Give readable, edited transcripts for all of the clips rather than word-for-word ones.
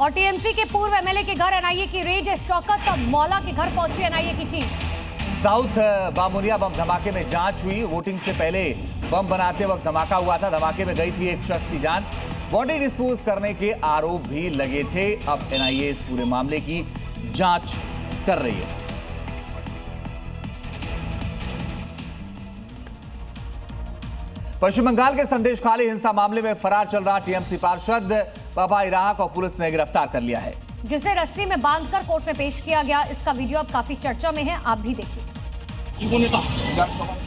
और टीएमसी के पूर्व एमएलए के घर एनआईए की रेड, शौकत मौला के घर पहुंची एनआईए की टीम। साउथ बामुरिया बम धमाके में जांच हुई। वोटिंग से पहले बम बनाते वक्त धमाका हुआ था। धमाके में गई थी एक शख्स की जान। बॉडी डिस्पोज करने के आरोप भी लगे थे। अब एनआईए इस पूरे मामले की जांच कर रही है। पश्चिम बंगाल के संदेशखाली हिंसा मामले में फरार चल रहा टीएमसी पार्षद पपाई राहा को पुलिस ने गिरफ्तार कर लिया है, जिसे रस्सी में बांधकर कोर्ट में पेश किया गया। इसका वीडियो अब काफी चर्चा में है, आप भी देखिए।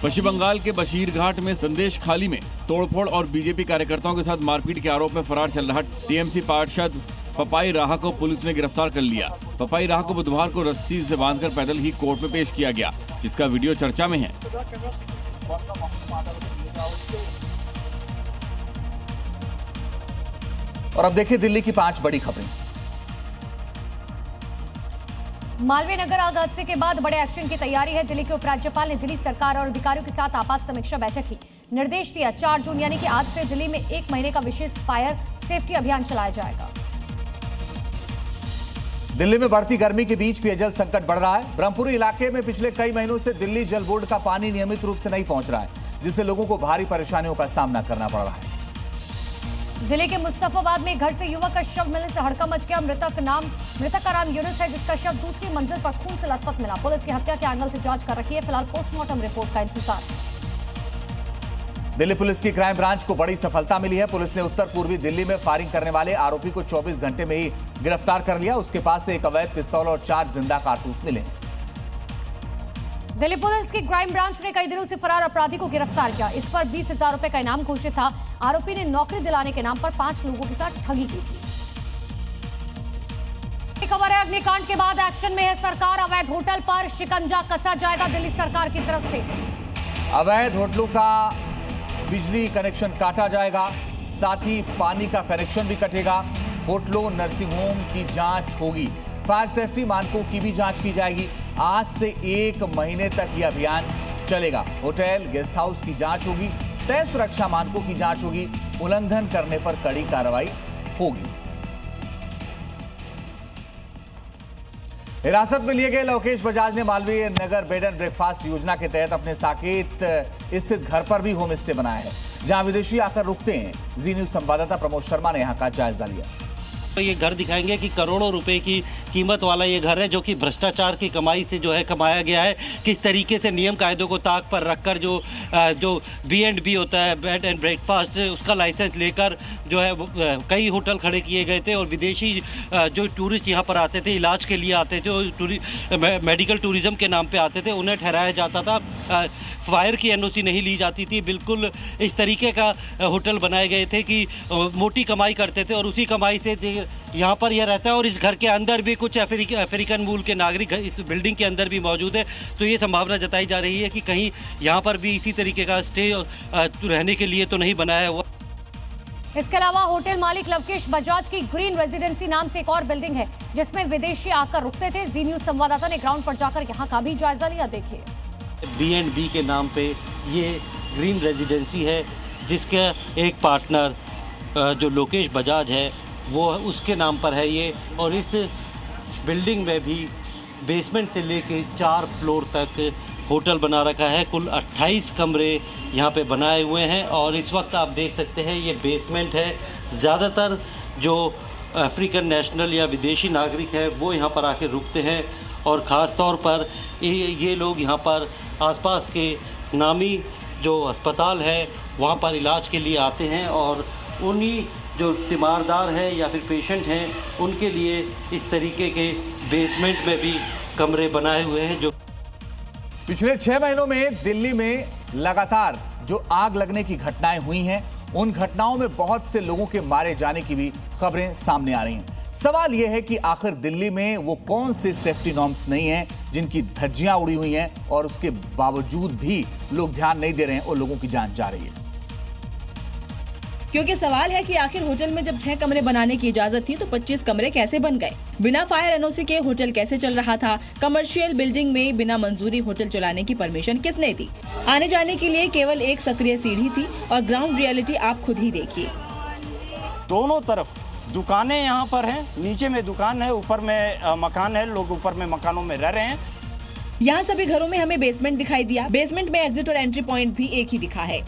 पश्चिम बंगाल के बशीरघाट में संदेशखाली में तोड़फोड़ और बीजेपी कार्यकर्ताओं के साथ मारपीट के आरोप में फरार चल रहा टीएमसी पार्षद पपाई राहा को पुलिस ने गिरफ्तार कर लिया। पपाई राहा को बुधवार को रस्सी से बांधकर पैदल ही कोर्ट में पेश किया गया, जिसका वीडियो चर्चा में है। और अब देखिए दिल्ली की 5 बड़ी खबरें। मालवीय नगर आग हादसे के बाद बड़े एक्शन की तैयारी है। दिल्ली के उपराज्यपाल ने दिल्ली सरकार और अधिकारियों के साथ आपात समीक्षा बैठक की। निर्देश दिया 4 जून यानी कि आज से दिल्ली में 1 महीने का विशेष फायर सेफ्टी अभियान चलाया जाएगा। दिल्ली में बढ़ती गर्मी के बीच पेयजल संकट बढ़ रहा है। ब्रह्मपुरी इलाके में पिछले कई महीनों से दिल्ली जल बोर्ड का पानी नियमित रूप से नहीं पहुंच रहा है, जिससे लोगों को भारी परेशानियों का सामना करना पड़ रहा है। दिल्ली के मुस्तफाबाद में घर से युवक का शव मिलने से हड़कंप मच गया। मृतक का नाम यूनुस है, जिसका शव दूसरी मंजिल पर खून से लथपथ मिला। पुलिस की हत्या के एंगल से जांच कर रही है। फिलहाल पोस्टमार्टम रिपोर्ट का इंतजार। दिल्ली पुलिस की क्राइम ब्रांच को बड़ी सफलता मिली है। पुलिस ने उत्तर पूर्वी दिल्ली में फायरिंग करने वाले आरोपी को 24 घंटे में ही गिरफ्तार कर लिया। उसके पास से एक अवैध पिस्तौल और 4 जिंदा कारतूस मिले। दिल्ली पुलिस की क्राइम ब्रांच ने कई दिनों से फरार अपराधी को गिरफ्तार किया। इस पर 20,000 रुपए का इनाम घोषित था। आरोपी ने नौकरी दिलाने के नाम पर 5 लोगों के साथ ठगी की थी। खबर है, अग्निकांड के बाद एक्शन में है सरकार। अवैध होटल पर शिकंजा कसा जाएगा दिल्ली सरकार की तरफ से। अवैध होटलों का बिजली कनेक्शन काटा जाएगा, साथ ही पानी का कनेक्शन भी कटेगा। होटलों, नर्सिंग होम की जांच होगी। फायर सेफ्टी मानकों की भी जांच की जाएगी। आज से 1 महीने तक यह अभियान चलेगा। होटल, गेस्ट हाउस की जांच होगी, तय सुरक्षा मानकों की जांच होगी। उल्लंघन करने पर कड़ी कार्रवाई होगी। हिरासत में लिए गए लोकेश बजाज ने Malviya Nagar bed and breakfast योजना के तहत अपने साकेत स्थित घर पर भी होम स्टे बनाया है, जहां विदेशी आकर रुकते हैं। जी न्यूज संवाददाता प्रमोद शर्मा ने यहां का जायजा लिया। तो ये घर दिखाएंगे कि करोड़ों रुपए की कीमत वाला ये घर है, जो कि भ्रष्टाचार की कमाई से जो है कमाया गया है। किस तरीके से नियम कायदों को ताक पर रखकर जो B&B होता है, बेड एंड ब्रेकफास्ट, उसका लाइसेंस लेकर जो है कई होटल खड़े किए गए थे। और विदेशी जो टूरिस्ट यहाँ पर आते थे, इलाज के लिए आते थे और मेडिकल टूरिज्म के नाम पर आते थे, उन्हें ठहराया जाता था। फायर की NOC नहीं ली जाती थी। बिल्कुल इस तरीके का होटल बनाए गए थे कि मोटी कमाई करते थे और उसी कमाई से यहाँ पर यह रहता है। और इस घर के अंदर भी कुछ अफ्रीकन मूल के नागरिक इस बिल्डिंग के अंदर भी मौजूद है। तो ये संभावना जताई जा रही है कि कहीं यहाँ पर भी इसी तरीके का स्टे रहने के लिए तो नहीं बनाया हुआ। इसके अलावा होटल मालिक लवकेश बजाज की ग्रीन रेजिडेंसी नाम से एक और बिल्डिंग है, जिसमें विदेशी आकर रुकते थे। जी न्यूज संवाददाता ने ग्राउंड पर जाकर यहाँ का भी जायजा लिया। देखिए, B&B के नाम पे ये ग्रीन रेजिडेंसी है, जिसका एक पार्टनर जो लोकेश बजाज है वो उसके नाम पर है ये। और इस बिल्डिंग में भी बेसमेंट से लेके 4 फ्लोर तक होटल बना रखा है। कुल 28 कमरे यहाँ पे बनाए हुए हैं। और इस वक्त आप देख सकते हैं ये बेसमेंट है। ज़्यादातर जो अफ्रीकन नेशनल या विदेशी नागरिक है वो यहाँ पर आके रुकते हैं। और ख़ास तौर पर ये लोग यहाँ पर आसपास के नामी जो अस्पताल है वहाँ पर इलाज के लिए आते हैं। और उन्हीं जो तीमारदार हैं या फिर पेशेंट हैं उनके लिए इस तरीके के बेसमेंट में भी कमरे बनाए हुए हैं। जो पिछले 6 महीनों में दिल्ली में लगातार जो आग लगने की घटनाएं हुई हैं, उन घटनाओं में बहुत से लोगों के मारे जाने की भी खबरें सामने आ रही हैं। सवाल यह है कि आखिर दिल्ली में वो कौन से सेफ्टी नॉर्म्स नहीं हैं जिनकी धज्जियां उड़ी हुई हैं और उसके बावजूद भी लोग ध्यान नहीं दे रहे हैं और लोगों की जान जा रही है। क्योंकि सवाल है कि आखिर होटल में जब 6 कमरे बनाने की इजाजत थी तो 25 कमरे कैसे बन गए? बिना फायर NOC के होटल कैसे चल रहा था? कमर्शियल बिल्डिंग में बिना मंजूरी होटल चलाने की परमिशन किसने दी? आने जाने के लिए केवल एक सक्रिय सीढ़ी थी और ग्राउंड रियलिटी आप खुद ही देखिए। दोनों तरफ दुकानें यहाँ पर हैं, नीचे में दुकान है, ऊपर में मकान है, लोग ऊपर में मकानों में रह रहे हैं। यहाँ सभी घरों में हमें बेसमेंट दिखाई दिया। बेसमेंट में एग्जिट और एंट्री पॉइंट भी एक ही दिखा है।